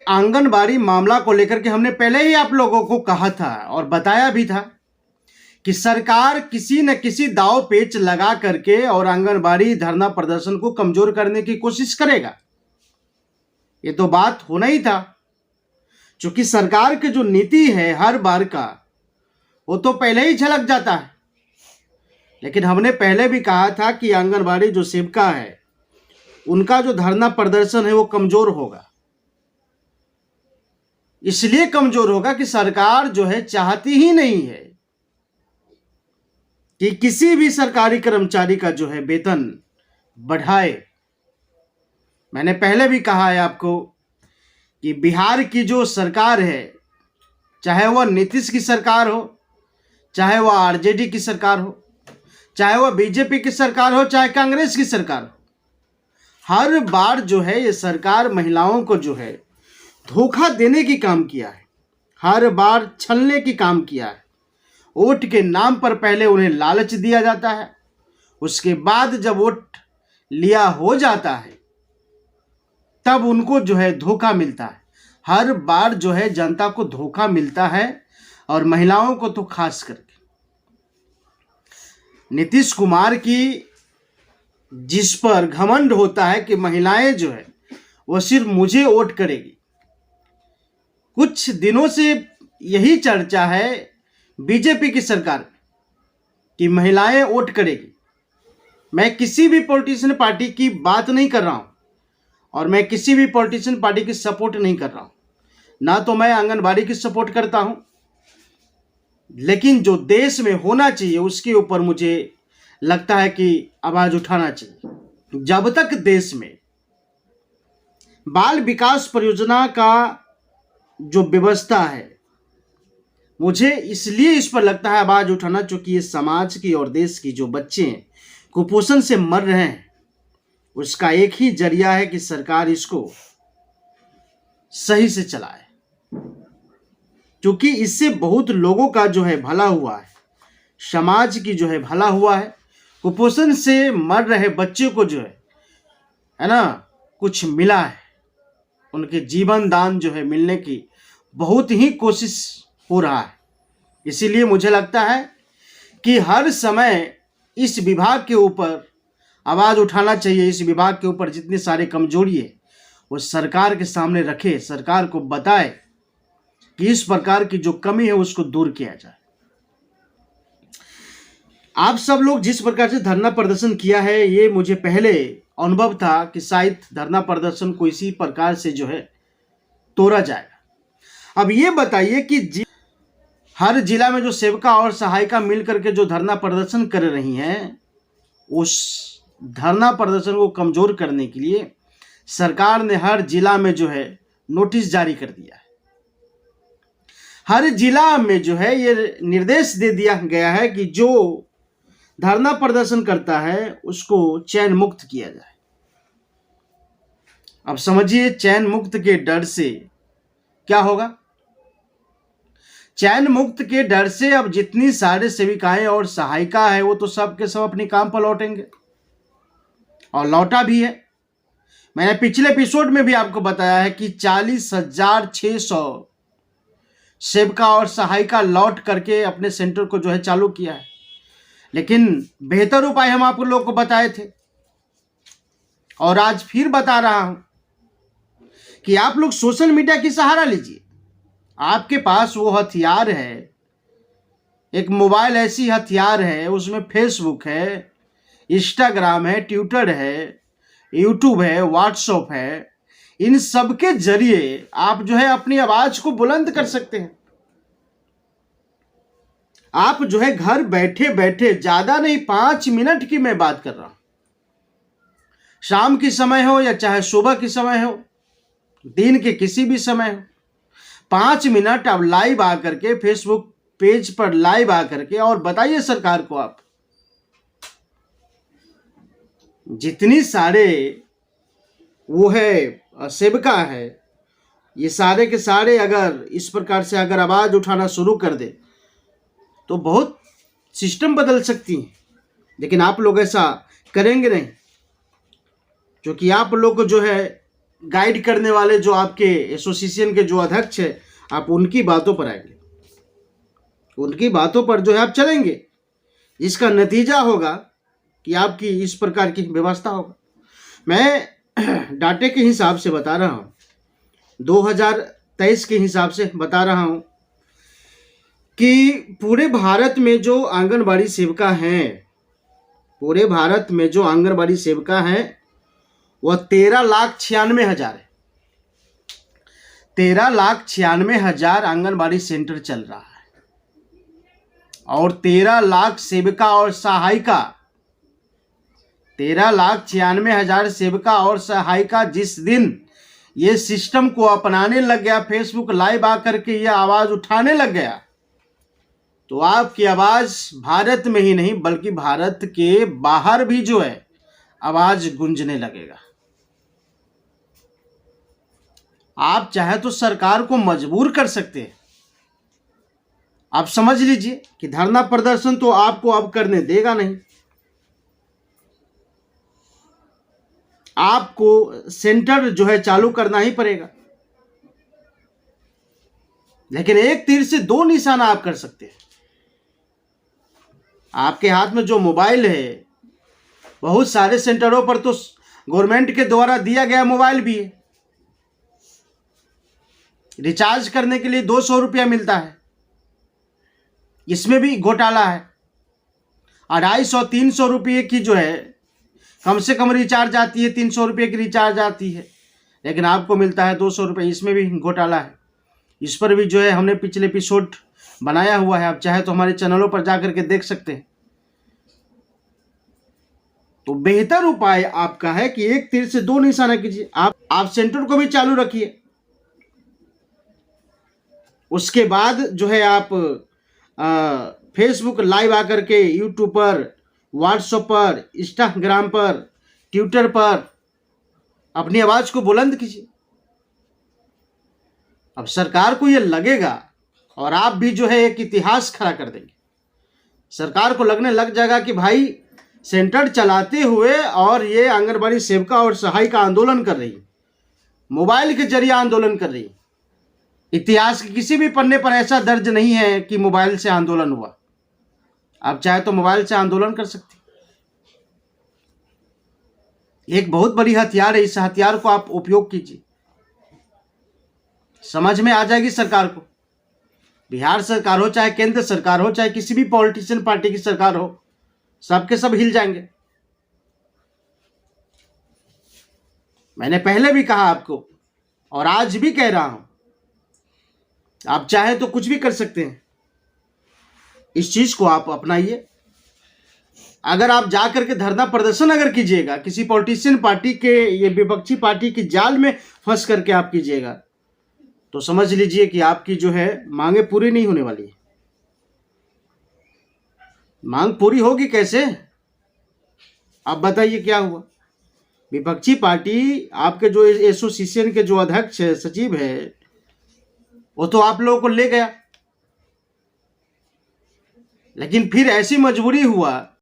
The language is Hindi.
आंगनबाड़ी मामला को लेकर के हमने पहले ही आप लोगों को कहा था और बताया भी था कि सरकार किसी न किसी दाव पेच लगा करके और आंगनबाड़ी धरना प्रदर्शन को कमजोर करने की कोशिश करेगा। ये तो बात होना ही था, क्योंकि सरकार की जो नीति है हर बार का वो तो पहले ही झलक जाता है। लेकिन हमने पहले भी कहा था कि आंगनबाड़ी जो सेविका है उनका जो धरना प्रदर्शन है वो कमजोर होगा। इसलिए कमजोर होगा कि सरकार जो है चाहती ही नहीं है कि किसी भी सरकारी कर्मचारी का जो है वेतन बढ़ाए। मैंने पहले भी कहा है आपको कि बिहार की जो सरकार है, चाहे वह नीतीश की सरकार हो, चाहे वह आरजेडी की सरकार हो, चाहे वह बीजेपी की सरकार हो, चाहे कांग्रेस की सरकार हो, हर बार जो है ये सरकार महिलाओं को जो है धोखा देने की काम किया है, हर बार छलने की काम किया है। वोट के नाम पर पहले उन्हें लालच दिया जाता है, उसके बाद जब वोट लिया हो जाता है तब उनको जो है धोखा मिलता है। हर बार जो है जनता को धोखा मिलता है और महिलाओं को तो खास करके। नीतीश कुमार की जिस पर घमंड होता है कि महिलाएं जो है वो सिर्फ मुझे वोट करेगी। कुछ दिनों से यही चर्चा है बीजेपी की सरकार कि महिलाएं वोट करेगी। मैं किसी भी पॉलिटिशियन पार्टी की बात नहीं कर रहा हूं और मैं किसी भी पॉलिटिशियन पार्टी की सपोर्ट नहीं कर रहा हूं, ना तो मैं आंगनबाड़ी की सपोर्ट करता हूं, लेकिन जो देश में होना चाहिए उसके ऊपर मुझे लगता है कि आवाज उठाना चाहिए। जब तक देश में बाल विकास परियोजना का जो व्यवस्था है, मुझे इसलिए इस पर लगता है आवाज उठाना, क्योंकि ये समाज की और देश की जो बच्चे कुपोषण से मर रहे हैं उसका एक ही जरिया है कि सरकार इसको सही से चलाए, क्योंकि इससे बहुत लोगों का जो है भला हुआ है, समाज की जो है भला हुआ है। कुपोषण से मर रहे बच्चे को जो है ना कुछ मिला है, उनके जीवन दान जो है मिलने की बहुत ही कोशिश हो रहा है। इसीलिए मुझे लगता है कि हर समय इस विभाग के ऊपर आवाज उठाना चाहिए। इस विभाग के ऊपर जितनी सारी कमजोरी है वो सरकार के सामने रखे, सरकार को बताए कि इस प्रकार की जो कमी है उसको दूर किया जाए। आप सब लोग जिस प्रकार से धरना प्रदर्शन किया है, ये मुझे पहले अनुभव था कि शायद धरना प्रदर्शन को इसी प्रकार से जो है तोड़ा जाएगा। अब ये बताइए कि हर जिला में जो सेविका और सहायिका मिलकर के जो धरना प्रदर्शन कर रही हैं, उस धरना प्रदर्शन को कमजोर करने के लिए सरकार ने हर जिला में जो है नोटिस जारी कर दिया है। हर जिला में जो है ये निर्देश दे दिया गया है कि जो धरना प्रदर्शन करता है उसको चैन मुक्त किया जाए। अब समझिए चैन मुक्त के डर से क्या होगा। चैन मुक्त के डर से अब जितनी सारे सेविकाएं और सहायिका है वो तो सब के सब अपने काम पर लौटेंगे, और लौटा भी है। मैंने पिछले एपिसोड में भी आपको बताया है कि 40,600 सेविका और सहायिका लौट करके अपने सेंटर को जो है चालू किया है। लेकिन बेहतर उपाय हम आप लोगों को बताए थे और आज फिर बता रहा हूं कि आप लोग सोशल मीडिया की सहारा लीजिए। आपके पास वो हथियार है, एक मोबाइल ऐसी हथियार है, उसमें फेसबुक है, इंस्टाग्राम है, ट्विटर है, यूट्यूब है, व्हाट्सएप है। इन सब के जरिए आप जो है अपनी आवाज को बुलंद कर सकते हैं। आप जो है घर बैठे बैठे, ज्यादा नहीं 5 मिनट की मैं बात कर रहा हूं, शाम की समय हो या चाहे सुबह की समय हो, दिन के किसी भी समय हो, 5 मिनट आप लाइव आकर के फेसबुक पेज पर लाइव आकर के और बताइए सरकार को, आप जितनी सारे वो है सेविका है, ये सारे के सारे अगर इस प्रकार से अगर आवाज उठाना शुरू कर दे तो बहुत सिस्टम बदल सकती है। लेकिन आप लोग ऐसा करेंगे नहीं, क्योंकि आप लोग को जो है गाइड करने वाले जो आपके एसोसिएशन के जो अध्यक्ष है, आप उनकी बातों पर आएंगे, उनकी बातों पर जो है आप चलेंगे, इसका नतीजा होगा कि आपकी इस प्रकार की व्यवस्था होगा। मैं डाटे के हिसाब से बता रहा हूँ, 2023 के हिसाब से बता रहा हूँ कि पूरे भारत में जो आंगनबाड़ी सेविका हैं, पूरे भारत में जो आंगनबाड़ी सेविका हैं वह 13,96,000 है। 13,96,000 आंगनबाड़ी सेंटर चल रहा है और 13 लाख सेविका और सहायिका, 13,96,000 सेविका और सहायिका जिस दिन ये सिस्टम को अपनाने लग गया, फेसबुक लाइव आकर के ये आवाज उठाने लग गया, तो आपकी आवाज भारत में ही नहीं बल्कि भारत के बाहर भी जो है आवाज गूंजने लगेगा। आप चाहे तो सरकार को मजबूर कर सकते हैं। आप समझ लीजिए कि धरना प्रदर्शन तो आपको अब करने देगा नहीं, आपको सेंटर जो है चालू करना ही पड़ेगा। लेकिन एक तीर से दो निशाना आप कर सकते हैं। आपके हाथ में जो मोबाइल है, बहुत सारे सेंटरों पर तो गवर्नमेंट के द्वारा दिया गया मोबाइल भी है, रिचार्ज करने के लिए 200 रुपया मिलता है, इसमें भी घोटाला है। 250-300 रुपये की जो है कम से कम रिचार्ज आती है, 300 रुपये की रिचार्ज आती है, लेकिन आपको मिलता है 200 रुपये, इसमें भी घोटाला है। इस पर भी जो है हमने पिछले एपिसोड बनाया हुआ है, आप चाहे तो हमारे चैनलों पर जाकर के देख सकते हैं। तो बेहतर उपाय आपका है कि एक तीर से दो निशाना कीजिए। आप सेंटर को भी चालू रखिए, उसके बाद जो है आप फेसबुक लाइव आकर के यूट्यूब पर, व्हाट्सएप पर, इंस्टाग्राम पर, ट्विटर पर अपनी आवाज को बुलंद कीजिए। अब सरकार को यह लगेगा और आप भी जो है एक इतिहास खड़ा कर देंगे। सरकार को लगने लग जाएगा कि भाई सेंटर चलाते हुए और ये आंगनबाड़ी सेविका और सहायिका आंदोलन कर रही है, मोबाइल के जरिए आंदोलन कर रही है। इतिहास के किसी भी पन्ने पर ऐसा दर्ज नहीं है कि मोबाइल से आंदोलन हुआ। आप चाहे तो मोबाइल से आंदोलन कर सकते हैं। एक बहुत बड़ी हथियार है, इस हथियार को आप उपयोग कीजिए। समझ में आ जाएगी सरकार को, बिहार सरकार हो चाहे केंद्र सरकार हो चाहे किसी भी पॉलिटिशियन पार्टी की सरकार हो, सबके सब हिल जाएंगे। मैंने पहले भी कहा आपको और आज भी कह रहा हूं, आप चाहे तो कुछ भी कर सकते हैं। इस चीज को आप अपनाइए। अगर आप जाकर के धरना प्रदर्शन अगर कीजिएगा, किसी पॉलिटिशियन पार्टी के, ये विपक्षी पार्टी की जाल में फंस करके आप कीजिएगा, तो समझ लीजिए कि आपकी जो है मांगे पूरी नहीं होने वाली है। मांग पूरी होगी कैसे, आप बताइए क्या हुआ। विपक्षी पार्टी, आपके जो एसोसिएशन के जो अध्यक्ष है, सचिव है, वो तो आप लोगों को ले गया, लेकिन फिर ऐसी मजबूरी हुआ